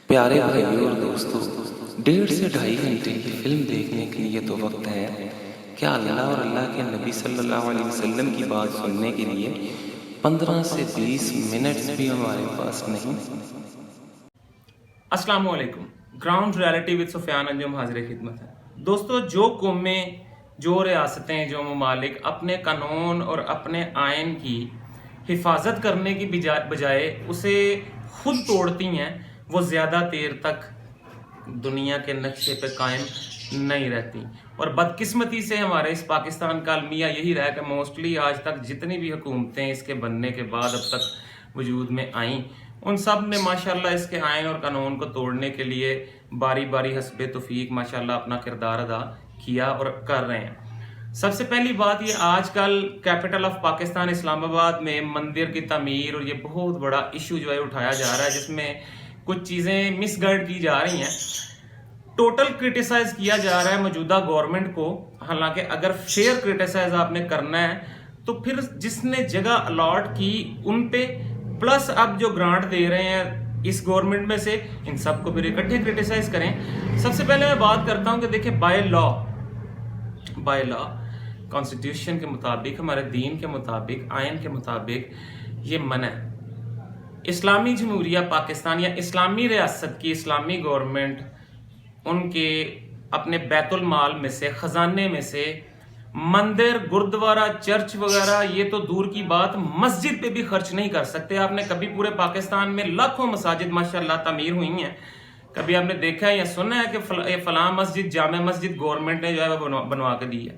प्यारे भाइयों और दोस्तों, 1.5 से 2.5 घंटे की फिल्म देखने के लिए तो वक्त है। क्या अल्लाह और अल्लाह के नबी सल्लल्लाहु अलैहि वसल्लम की बात सुनने के लिए 15 से 20 मिनट भी हमारे पास नहीं? अस्सलाम वालेकुम। Ground reality with Sufiyan Anjum हाजिर खिदमत है। दोस्तों, जो कौमें, जो रियासतें, जो ममालिक अपने कानून और अपने आइन की हिफाजत करने की बजाय उसे खुद तोड़ती हैं, वो ज़्यादा देर तक दुनिया के नक्शे पे कायम नहीं रहती। और बदकिस्मती से हमारे इस पाकिस्तान का अलमिया यही रहा कि मोस्टली आज तक जितनी भी हुकूमतें इसके बनने के बाद अब तक वजूद में आईं, उन सब ने माशाल्लाह इसके आइन और कानून को तोड़ने के लिए बारी बारी हस्बे तौफीक माशाल्लाह अपना किरदार अदा किया और कर रहे हैं। सबसे पहली बात, ये आजकल कैपिटल ऑफ पाकिस्तान इस्लामाबाद में मंदिर की तामीर और ये बहुत बड़ा इशू जो है उठाया जा रहा है, जिसमें कुछ चीज़ें मिसगाइड की जा रही हैं। टोटल क्रिटिसाइज किया जा रहा है मौजूदा गवर्नमेंट को। हालांकि अगर फेयर क्रिटिसाइज आपने करना है तो फिर जिसने जगह अलॉट की उन पे, प्लस अब जो ग्रांट दे रहे हैं इस गवर्नमेंट में से, इन सबको फिर इकट्ठे क्रिटिसाइज करें। सबसे पहले मैं बात करता हूं कि देखिए, बाय लॉ कॉन्स्टिट्यूशन के मुताबिक, हमारे दीन के मुताबिक, आयन के मुताबिक ये मना है। इस्लामी जमहूरिया पाकिस्तान या इस्लामी रियासत की इस्लामी गवर्नमेंट उनके अपने बैतुल माल में से, खजाने में से मंदिर, गुरुद्वारा, चर्च वगैरह, ये तो दूर की बात, मस्जिद पे भी खर्च नहीं कर सकते। आपने कभी पूरे पाकिस्तान में लाखों मसाजिद माशाल्लाह तामीर हुई हैं, कभी आपने देखा है या सुना है कि फलां मस्जिद, जामे मस्जिद गवर्नमेंट ने जो है वो बनवा के दी है?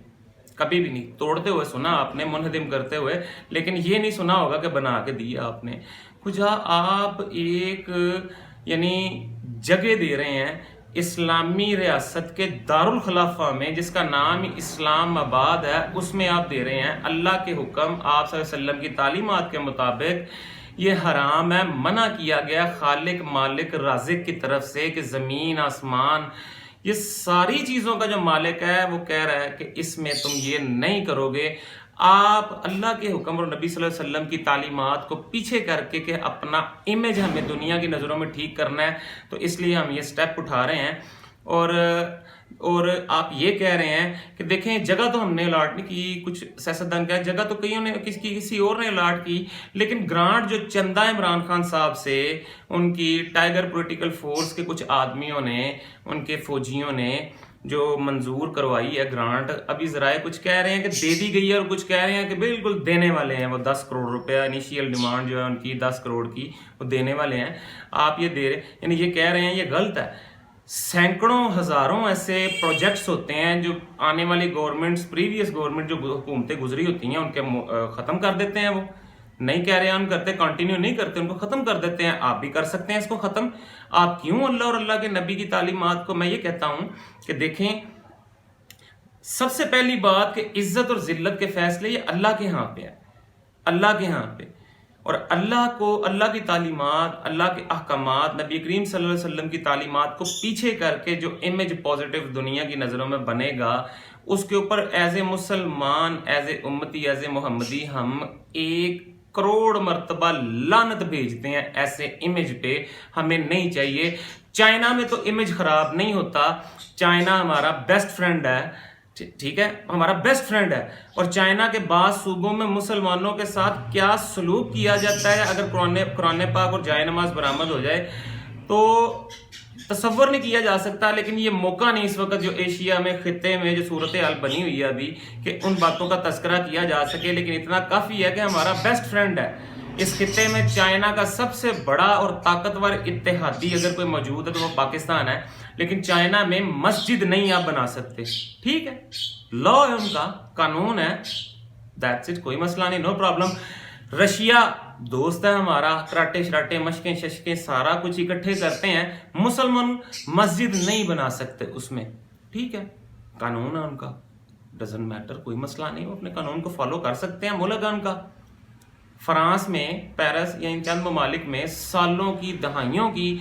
कभी भी नहीं। तोड़ते हुए सुना आपने, मुनहदिम करते हुए, लेकिन ये नहीं सुना होगा कि बना के दिया आपने कुछ। आप एक यानी जगह दे रहे हैं इस्लामी रियासत के दारुल खिलाफा में, जिसका नाम इस्लामाबाद है, उसमें आप दे रहे हैं अल्लाह के हुक्म, आप सल्लल्लाहु अलैहि वसल्लम की तालीमात के मुताबिक ये हराम है, मना किया गया खालिक मालिक राज़िक की तरफ से कि ज़मीन आसमान ये सारी चीज़ों का जो मालिक है वो कह रहा है कि इसमें तुम ये नहीं करोगे। आप अल्लाह के हुक्म और नबी सल्लल्लाहु अलैहि वसल्लम की तालीमात को पीछे करके कि अपना इमेज हमें दुनिया की नज़रों में ठीक करना है, तो इसलिए हम ये स्टेप उठा रहे हैं। और आप ये कह रहे हैं कि देखें, जगह तो हमने अलाट नहीं की, कुछ सियासतदान का जगह तो कईयों ने किसी और ने अलाट की, लेकिन ग्रांट जो चंदा इमरान खान साहब से, उनकी टाइगर पॉलिटिकल फोर्स के कुछ आदमियों ने, उनके फौजियों ने जो मंजूर करवाई है ग्रांट, अभी जराए कुछ कह रहे हैं कि दे दी गई है और कुछ कह रहे हैं कि बिल्कुल देने वाले हैं। वो 10 करोड़ रुपया इनिशियल डिमांड जो है उनकी 10 करोड़ की, वो देने वाले हैं। आप ये दे रहे, यानी ये कह रहे हैं, ये गलत है। सैकड़ों हजारों ऐसे प्रोजेक्ट्स होते हैं जो आने वाली गवर्नमेंट्स, प्रीवियस गवर्नमेंट जो हुकूमतें गुजरी होती हैं, उनके ख़त्म कर देते हैं। वो नहीं कह रहे हैं हम करते, कंटिन्यू नहीं करते, उनको ख़त्म कर देते हैं। आप भी कर सकते हैं इसको ख़त्म। आप क्यों अल्लाह और अल्लाह के नबी की तालीमात को, मैं ये कहता हूं कि देखें, सबसे पहली बात कि इज्जत और जिल्लत के फैसले ये अल्लाह के यहाँ पे है, अल्लाह के यहाँ पे। और अल्लाह को, अल्लाह की तालीमात, अल्लाह के अहकामात, नबी करीम सल्लल्लाहु अलैहि वसल्लम की तालीमात को पीछे करके जो इमेज पॉजिटिव दुनिया की नज़रों में बनेगा, उसके ऊपर एज ए मुसलमान, एज ए उम्मती, एज ए मोहम्मदी हम 1 करोड़ मरतबा लानत भेजते हैं। ऐसे इमेज पे हमें नहीं चाहिए। चाइना में तो इमेज खराब नहीं होता, चाइना हमारा बेस्ट फ्रेंड है, ठीक है, हमारा बेस्ट फ्रेंड है। और चाइना के बाद सूबों में मुसलमानों के साथ क्या सलूक किया जाता है, अगर कुरान पाक और जाए नमाज बरामद हो जाए तो तसव्वुर नहीं किया जा सकता। लेकिन ये मौका नहीं इस वक्त जो एशिया में, खित्ते में जो सूरत हाल बनी हुई है अभी, कि उन बातों का तस्करा किया जा सके। लेकिन इतना काफ़ी है कि हमारा बेस्ट फ्रेंड है इस खित्ते में। चाइना का सबसे बड़ा और ताकतवर इत्तेहादी अगर कोई मौजूद है तो वो पाकिस्तान है। लेकिन चाइना में मस्जिद नहीं आप बना सकते, ठीक है, लॉ है उनका, कानून है, दैट्स इट, कोई मसला नहीं, नो प्रॉब्लम। रशिया दोस्त है हमारा, कराटे शराटे, मशकें शशकें सारा कुछ इकट्ठे करते हैं। मुसलमान मस्जिद नहीं बना सकते उसमें, ठीक है, कानून है उनका, डजंट मैटर, कोई मसला नहीं, वो अपने कानून को फॉलो कर सकते हैं, मुल्क है उनका। फ्रांस में, पेरिस या इन चंद ममालिक में सालों की, दहाइयों की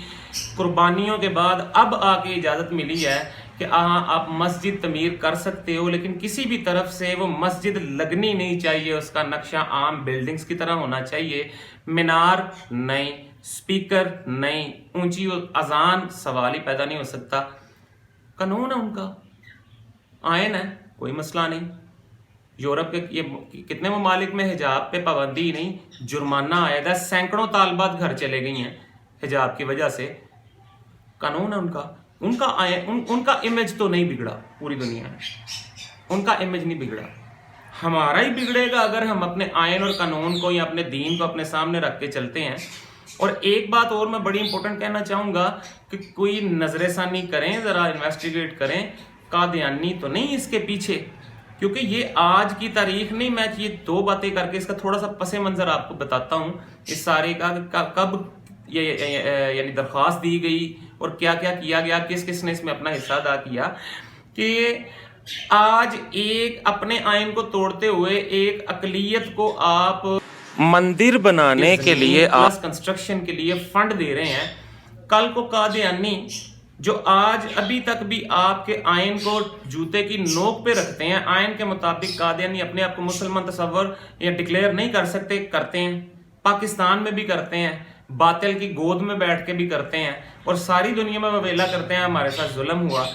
कुर्बानियों के बाद अब आके इजाज़त मिली है कि हाँ आप मस्जिद तमीर कर सकते हो, लेकिन किसी भी तरफ से वो मस्जिद लगनी नहीं चाहिए, उसका नक्शा आम बिल्डिंग्स की तरह होना चाहिए, मीनार नहीं, स्पीकर नहीं, ऊंची अजान, सवाल ही पैदा नहीं हो सकता। कानून है उनका, आयन है, कोई मसला नहीं। यूरोप के ये कितने ममालिक में हिजाब पे पाबंदी नहीं, जुर्माना आएगा, सैकड़ों तालबात घर चले गई हैं हिजाब की वजह से। कानून है उनका, उनका इमेज तो नहीं बिगड़ा पूरी दुनिया में, उनका इमेज नहीं बिगड़ा। हमारा ही बिगड़ेगा अगर हम अपने आयन और कानून को या अपने दीन को अपने सामने रख के चलते हैं। और एक बात और मैं बड़ी इंपॉर्टेंट कहना चाहूँगा कि कोई नजरेसानी करें, ज़रा इन्वेस्टिगेट करें, कादियानी तो नहीं इसके पीछे, क्योंकि ये आज की तारीख नहीं। मैं ये दो बातें करके इसका थोड़ा सा पसे मंजर आपको बताता हूँ इस सारे का, कब ये यानी दरख्वास्त दी गई और क्या क्या किया गया, किस किस ने इसमें अपना हिस्सा अदा किया। कि आज एक अपने आयन को तोड़ते हुए एक अकलियत को आप मंदिर बनाने के लिए प्लस कंस्ट्रक्शन के लिए फंड दे रहे हैं, कल को कादियानी जो आज अभी तक भी आपके आयन को जूते की नोक पे रखते हैं, आयन के मुताबिक कादियानी अपने आप को मुसलमान तस्वर या डिक्लेयर नहीं कर सकते, करते हैं, पाकिस्तान में भी करते हैं, बातिल की गोद में बैठ के भी करते हैं, और सारी दुनिया में ववेला करते हैं हमारे साथ जुल्म हुआ।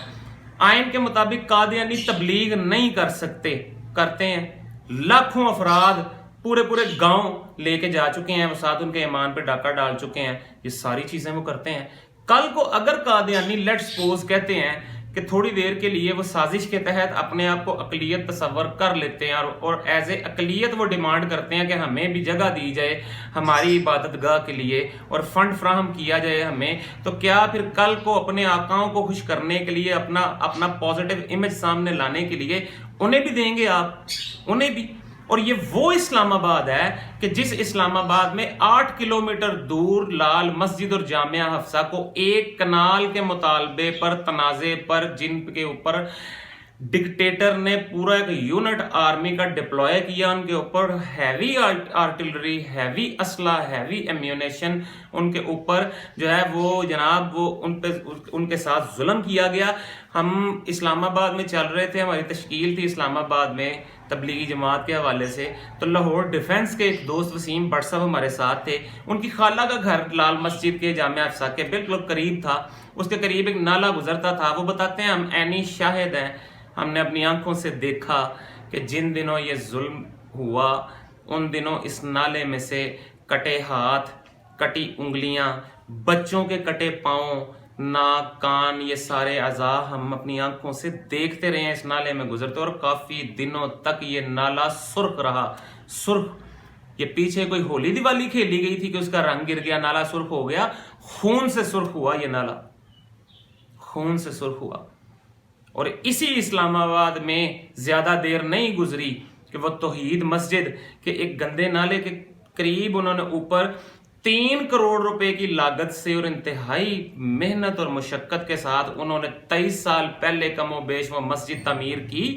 आयन के मुताबिक कादियानी तबलीग नहीं कर सकते, करते हैं। लाखों अफराद पूरे पूरे गांव लेके जा चुके हैं, वो साथ उनके ईमान पे डाका डाल चुके हैं, ये सारी चीजें वो करते हैं। कल को अगर कादियानी लेट्स सपोज कहते हैं कि थोड़ी देर के लिए वो साजिश के तहत अपने आप को अकलियत तस्वर कर लेते हैं और एज ए अकलियत वो डिमांड करते हैं कि हमें भी जगह दी जाए हमारी इबादत गाह के लिए और फंड फ्राहम किया जाए हमें, तो क्या फिर कल को अपने आकाओं को खुश करने के लिए, अपना पॉजिटिव इमेज सामने लाने के लिए उन्हें भी देंगे आप, उन्हें भी? और ये वो इस्लामाबाद है कि जिस इस्लामाबाद में 8 किलोमीटर दूर लाल मस्जिद और जामिया हफ्सा को एक कनाल के मुतालबे पर, तनाजे पर, जिनके ऊपर डिक्टेटर ने पूरा एक यूनिट आर्मी का डिप्लॉय किया, उनके ऊपर हैवी आर्टिलरी, हैवी असला, हैवी एम्यूनेशन उनके ऊपर जो है वो जनाब वो उनके साथ जुल्म किया गया। हम इस्लामाबाद में चल रहे थे, हमारी तश्कील थी इस्लामाबाद में तबलीगी जमात के हवाले से, तो लाहौर डिफेंस के एक दोस्त वसीम भट्ट साहब हमारे साथ थे। उनकी खाला का घर लाल मस्जिद के जामिया हफ्सा के बिल्कुल करीब था, उसके करीब एक नाला गुजरता था। वो बताते हैं हम ऐनी शाहिद हैं, हमने अपनी आंखों से देखा कि जिन दिनों ये जुल्म हुआ उन दिनों इस नाले में से कटे हाथ, कटी उंगलियां, बच्चों के कटे पाँव, नाक, कान, ये सारे अज़ा हम अपनी आंखों से देखते रहे हैं इस नाले में गुजरते, और काफी दिनों तक ये नाला सुर्ख रहा, सुर्ख। ये पीछे कोई होली दिवाली खेली गई थी कि उसका रंग गिर गया, नाला सुर्ख हो गया, खून से सुर्ख हुआ ये नाला, खून से सुर्ख हुआ। और इसी इस्लामाबाद में ज्यादा देर नहीं गुजरी कि वो तौहीद मस्जिद के एक गंदे नाले के करीब उन्होंने ऊपर 3 करोड़ रुपए की लागत से और इंतहाई मेहनत और मुशक्कत के साथ उन्होंने 23 साल पहले कमोबेश वो मस्जिद तमीर की।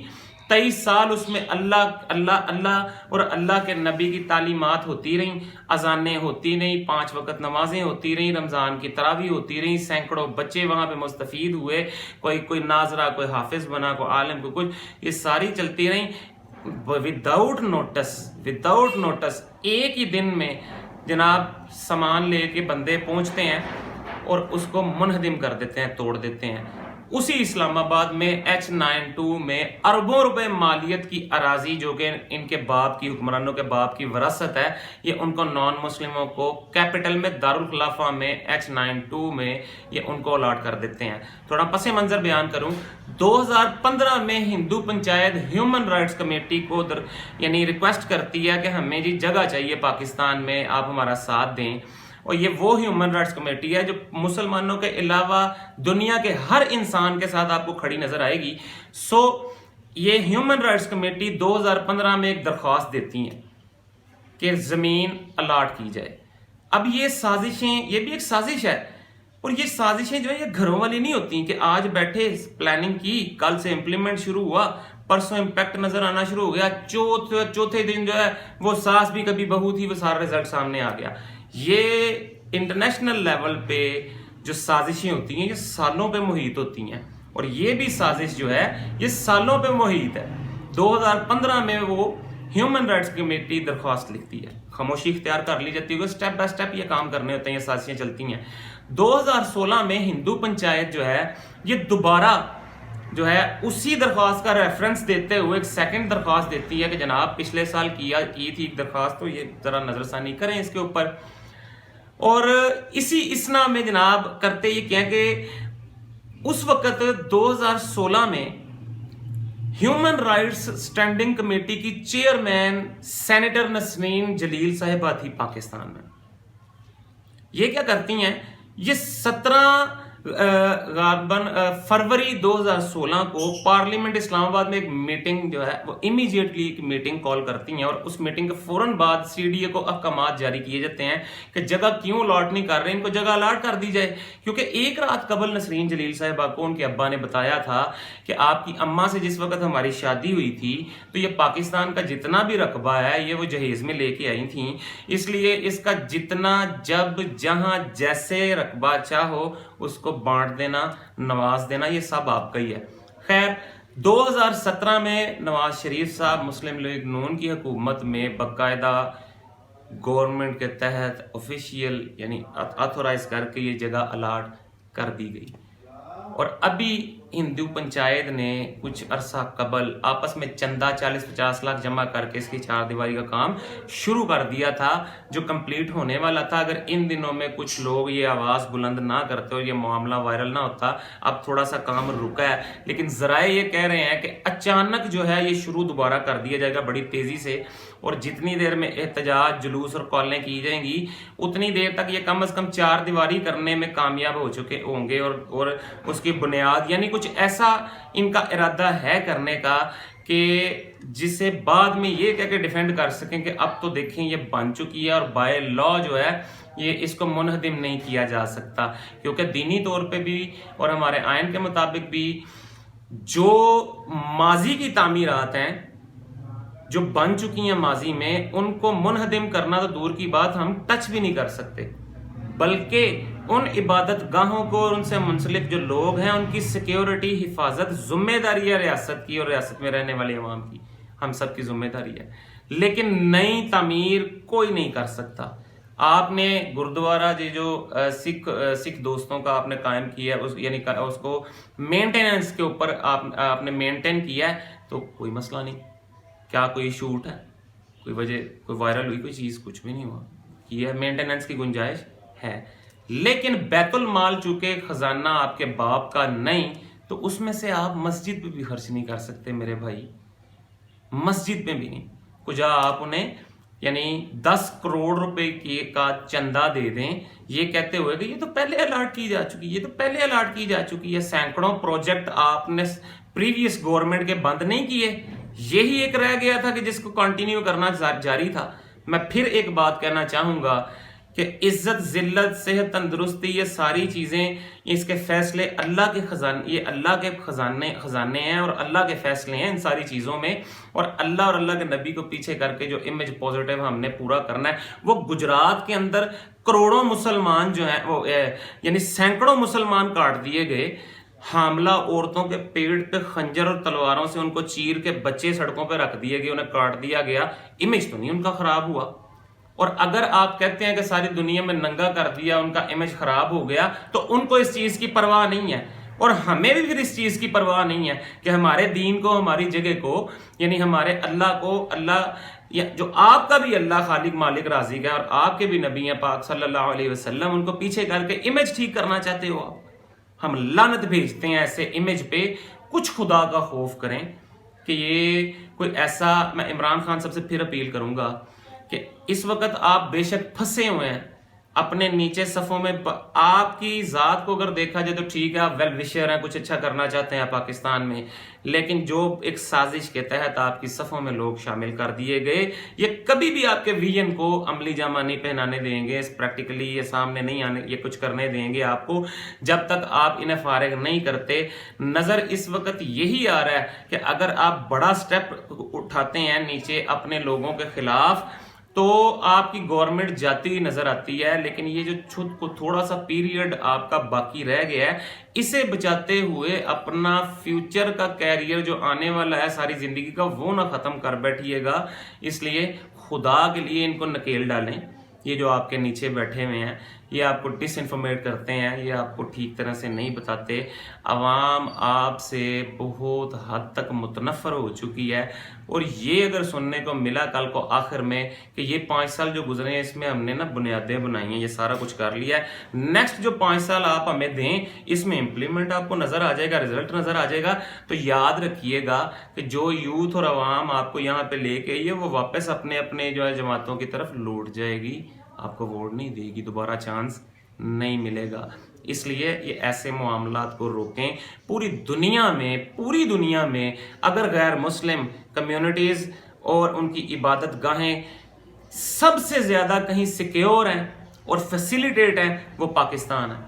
23 साल उसमें अल्लाह अल्लाह अल्लाह और अल्लाह के नबी की तालीमात होती रहीं, अजानें होती रहीं, 5 वक्त नमाजें होती रहीं, रमज़ान की तरावी होती रहीं, सैकड़ों बच्चे वहाँ पे मुस्तफ़ीद हुए, कोई नाजरा, कोई हाफिज बना, कोई आलिम, को कुछ, ये सारी चलती रहीं विदाउट नोटिस। एक ही दिन में जनाब सामान लेके बंदे पहुँचते हैं और उसको मुनहदिम कर देते हैं, तोड़ देते हैं। उसी इस्लामाबाद में H92 में अरबों रुपए मालियत की अराजी जो कि इनके बाप की, हुक्मरानों के बाप की विरासत है, ये उनको नॉन मुस्लिमों को कैपिटल में दारुल खिलाफा में H92 में ये उनको अलॉट कर देते हैं। थोड़ा पसे मंजर बयान करूं, 2015 में Hindu panchayat human rights committee को यानी रिक्वेस्ट करती है कि हमें जी जगह चाहिए पाकिस्तान में, आप हमारा साथ दें। और ये वो ह्यूमन राइट्स कमेटी है जो मुसलमानों के अलावा दुनिया के हर इंसान के साथ आपको खड़ी नजर आएगी। ये ह्यूमन राइट्स कमेटी 2015 में एक दरख्वास्त देती है कि जमीन अलाट की जाए। अब ये साजिशें, ये भी एक साजिश है, और ये साजिशें जो है ये घरों वाली नहीं होती कि आज बैठे प्लानिंग की, कल से इंप्लीमेंट शुरू हुआ, परसों इम्पैक्ट नजर आना शुरू हो गया, चौथे दिन जो है वो सास भी कभी बहू थी, वो सारा रिजल्ट सामने आ गया। ये इंटरनेशनल लेवल पे जो साजिशें होती हैं ये सालों पे मुहित होती हैं, और ये भी साजिश जो है ये सालों पे मुहित है। 2015 में वो ह्यूमन राइट्स कमेटी दरख्वास्त लिखती है, खामोशी इख्तियार कर ली जाती है, स्टेप बाय स्टेप ये काम करने होते हैं, ये साजिशें चलती हैं। 2016 में हिंदू पंचायत जो है ये दोबारा जो है उसी दरख्वास्त का रेफरेंस देते हुए एक सेकंड दरख्वास्त देती है कि जनाब पिछले साल की थी एक दरख्वास्त, तो ये जरा नजरसानी करें इसके ऊपर। और इसी इसना में जनाब करते ये क्या कि उस वक्त 2016 में ह्यूमन राइट्स स्टैंडिंग कमेटी की चेयरमैन सेनेटर नसरीन जलील साहिबा थी पाकिस्तान में। ये क्या करती हैं, ये 17 फरवरी 2016 को पार्लियामेंट इस्लामाबाद में एक मीटिंग जो है वो इमीडिएटली एक मीटिंग कॉल करती हैं, और उस मीटिंग के फौरन बाद सीडीए को अहकामात जारी किए जाते हैं कि जगह क्यों अलॉट नहीं कर रहे, इनको जगह अलॉट कर दी जाए। क्योंकि एक रात कबल नसरीन जलील साहिबा को उनके अब्बा ने बताया था कि आपकी अम्मा से जिस वक्त हमारी शादी हुई थी तो ये पाकिस्तान का जितना भी रकबा है ये वो जहेज में लेके आई थी, इसलिए इसका जितना जब जहां जैसे रकबा चाहो उसको बांट देना, नवाज देना, ये सब आपका ही है। खैर 2017 में नवाज शरीफ साहब मुस्लिम लीग नून की हुकूमत में बाकायदा गवर्नमेंट के तहत ऑफिशियल यानी ऑथोराइज करके ये जगह अलाट कर दी गई। और अभी हिंदू पंचायत ने कुछ अरसा कबल आपस में चंदा 40-50 लाख जमा करके इसकी चारदीवारी का काम शुरू कर दिया था, जो कंप्लीट होने वाला था। अगर इन दिनों में कुछ लोग ये आवाज़ बुलंद ना करते और ये मामला वायरल ना होता, अब थोड़ा सा काम रुका है। लेकिन ज़राए ये कह रहे हैं कि अचानक जो है ये शुरू दोबारा कर दिया जाएगा बड़ी तेज़ी से, और जितनी देर में एहतजाज जुलूस और कॉलें की जाएंगी उतनी देर तक ये कम से कम चार दीवारी करने में कामयाब हो चुके होंगे। और उसकी बुनियाद यानी कुछ ऐसा इनका इरादा है करने का कि जिसे बाद में ये कह के डिफेंड कर सकें कि अब तो देखें ये बन चुकी है और बाय लॉ जो है ये इसको मुनहदिम नहीं किया जा सकता। क्योंकि दीनी तौर पे भी और हमारे आयन के मुताबिक भी जो माजी की तामीरात हैं जो बन चुकी हैं माजी में, उनको मुनहदिम करना तो दूर की बात, हम टच भी नहीं कर सकते, बल्कि उन इबादत गाहों को और उनसे मुंसलिक जो लोग हैं उनकी सिक्योरिटी हिफाजत जिम्मेदारी है रियासत की और रियासत में रहने वाले अवाम की, हम सब की जिम्मेदारी है। लेकिन नई तामीर कोई नहीं कर सकता। आपने गुरुद्वारा जो सिख दोस्तों का आपने कायम किया है यानी उसको मेंटेनेंस के ऊपर आपने मेंटेन किया है तो कोई मसला नहीं। क्या कोई शूट है, कोई वजह, कोई वायरल हुई कोई चीज़, कुछ भी नहीं हुआ। ये मेंटेनेंस की गुंजाइश है। लेकिन बैतुल माल चूंकि खजाना आपके बाप का नहीं, तो उसमें से आप मस्जिद पे भी खर्च नहीं कर सकते मेरे भाई, मस्जिद में भी नहीं। कुछ आप उन्हें यानी 10 करोड़ रुपए का चंदा दे दें, ये कहते हुए कि ये तो पहले अलॉट की जा चुकी है, ये तो पहले अलॉट की जा चुकी है। सैकड़ों प्रोजेक्ट आपने प्रीवियस गवर्नमेंट के बंद नहीं किए, यही एक रह गया था कि जिसको कंटिन्यू करना जारी था। मैं फिर एक बात कहना चाहूंगा कि इज्जत, जिल्लत, सेहत, तंदुरुस्ती, ये सारी चीजें, इसके फैसले अल्लाह के खजाने, ये अल्लाह के खजाने हैं और अल्लाह के फैसले हैं इन सारी चीजों में। और अल्लाह और अल्लाह के नबी को पीछे करके जो इमेज पॉजिटिव हमने पूरा करना है, वो गुजरात के अंदर करोड़ों मुसलमान जो हैं वो यानी सैकड़ों मुसलमान काट दिए गए। हामला औरतों के पेट पे खंजर और तलवारों से उनको चीर के बच्चे सड़कों पे रख दिए गए, उन्हें काट दिया गया। इमेज तो नहीं उनका खराब हुआ। और अगर आप कहते हैं कि सारी दुनिया में नंगा कर दिया, उनका इमेज खराब हो गया, तो उनको इस चीज की परवाह नहीं है। और हमें भी फिर इस चीज की परवाह नहीं है कि हमारे दीन को, हमारी जगह को, यानी हमारे अल्लाह को, अल्लाह जो आपका भी अल्लाह खालिक मालिक राज़िक है और आपके भी नबी हैं पाक सल्लल्लाहु अलैहि वसल्लम, उनको पीछे करके इमेज ठीक करना चाहते हो आप। हम लानत भेजते हैं ऐसे इमेज पे। कुछ खुदा का खौफ करें कि ये कोई ऐसा, मैं इमरान खान सबसे फिर अपील करूंगा कि इस वक्त आप बेशक फंसे हुए हैं अपने नीचे सफ़ों में, आपकी ज़ात को अगर देखा जाए तो ठीक है, आप वेल विशर हैं, कुछ अच्छा करना चाहते हैं पाकिस्तान में, लेकिन जो एक साजिश के तहत आपकी सफ़ों में लोग शामिल कर दिए गए, ये कभी भी आपके विजन को अमली जामा नहीं पहनाने देंगे, प्रैक्टिकली ये सामने नहीं आने, ये कुछ करने देंगे आपको जब तक आप इन्हें फारिग नहीं करते। नज़र इस वक्त यही आ रहा है कि अगर आप बड़ा स्टेप उठाते हैं नीचे अपने लोगों के खिलाफ, تو آپ کی گورنمنٹ جاتی ہوئی نظر آتی ہے، لیکن یہ جو خود کو تھوڑا سا پیریڈ آپ کا باقی رہ گیا ہے، اسے بچاتے ہوئے اپنا فیوچر کا کیریئر جو آنے والا ہے ساری زندگی کا، وہ نہ ختم کر بیٹھیے گا۔ اس لیے خدا کے لیے ان کو نکیل ڈالیں۔ یہ جو آپ کے نیچے بیٹھے ہوئے ہیں، یہ آپ کو ڈس انفارمیٹ کرتے ہیں، یہ آپ کو ٹھیک طرح سے نہیں بتاتے۔ عوام آپ سے بہت حد تک متنفر ہو چکی ہے، اور یہ اگر سننے کو ملا کل کو آخر میں کہ یہ 5 سال جو گزرے ہیں اس میں ہم نے نا بنیادیں بنائی ہیں، یہ سارا کچھ کر لیا ہے، نیکسٹ جو 5 سال آپ ہمیں دیں اس میں امپلیمنٹ آپ کو نظر آ جائے گا، رزلٹ نظر آ جائے گا، تو یاد رکھیے گا کہ جو یوتھ اور عوام آپ کو یہاں پہ لے کے آئی ہے وہ واپس اپنے اپنے جو ہے جماعتوں کی طرف لوٹ جائے گی، آپ کو ووٹ نہیں دے گی، دوبارہ چانس نہیں ملے گا۔ اس لیے یہ ایسے معاملات کو روکیں۔ پوری دنیا میں اگر غیر مسلم کمیونٹیز اور ان کی عبادت گاہیں سب سے زیادہ کہیں سیکیور ہیں اور فیسیلیٹیٹ ہیں وہ پاکستان ہے۔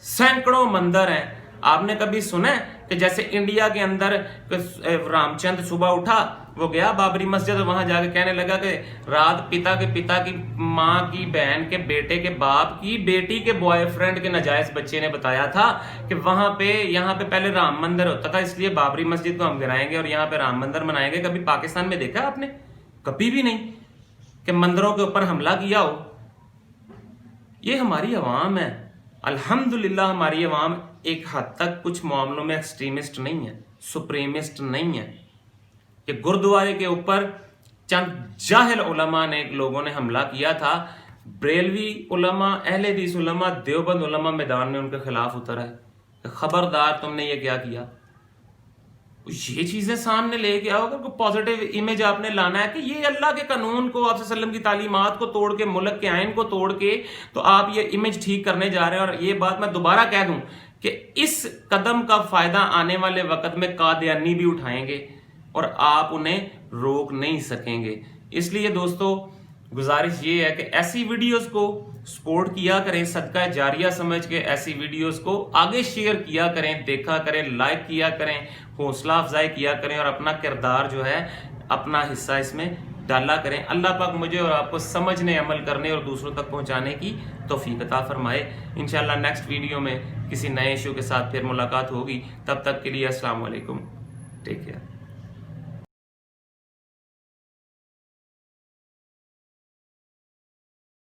سینکڑوں مندر ہیں۔ آپ نے کبھی سنا ہے کہ جیسے انڈیا کے اندر رام چند صبح اٹھا، وہ گیا بابری مسجد، وہاں جا کے کہنے لگا کہ رات پتا کی ماں کی بہن کے بیٹے کے باپ کی بیٹی کے بوائے فرینڈ کے ناجائز بچے نے بتایا تھا کہ وہاں پہ یہاں پہ پہلے رام مندر ہوتا تھا، اس لیے بابری مسجد کو ہم گرائیں گے اور یہاں پہ رام مندر بنائیں گے۔ کبھی پاکستان میں دیکھا آپ نے؟ کبھی بھی نہیں کہ مندروں کے اوپر حملہ کیا ہو۔ یہ ہماری عوام ہے، الحمدللہ ہماری عوام ایک حد تک کچھ معاملوں میں ایکسٹریمسٹ نہیں ہے، سپریمسٹ نہیں ہے، کہ گردوارے کے اوپر چند جاہل علماء نے لوگوں نے حملہ کیا تھا، بریلوی علماء، اہل حدیث علماء، دیوبند علماء میدان میں ان کے خلاف اترا ہے کہ خبردار تم نے یہ کیا کیا۔ یہ چیزیں سامنے لے کے آؤ، اگر کوئی پازیٹیو امیج آپ نے لانا ہے کہ یہ اللہ کے قانون کو، آپ صلی اللہ علیہ وسلم کی تعلیمات کو توڑ کے، ملک کے آئین کو توڑ کے، تو آپ یہ امیج ٹھیک کرنے جا رہے ہیں۔ اور یہ بات میں دوبارہ کہہ دوں کہ اس قدم کا فائدہ آنے والے وقت میں قادیانی بھی اٹھائیں گے اور آپ انہیں روک نہیں سکیں گے۔ اس لیے دوستو گزارش یہ ہے کہ ایسی ویڈیوز کو سپورٹ کیا کریں، صدقہ جاریہ سمجھ کے ایسی ویڈیوز کو آگے شیئر کیا کریں، دیکھا کریں، لائک کیا کریں، حوصلہ افزائی کیا کریں، اور اپنا کردار جو ہے، اپنا حصہ اس میں ڈالا کریں۔ اللہ پاک مجھے اور آپ کو سمجھنے، عمل کرنے اور دوسروں تک پہنچانے کی توفیق عطا فرمائے۔ انشاءاللہ نیکسٹ ویڈیو میں کسی نئے ایشو کے ساتھ پھر ملاقات ہوگی۔ تب تک کے لیے السلام علیکم، ٹیک کیئر۔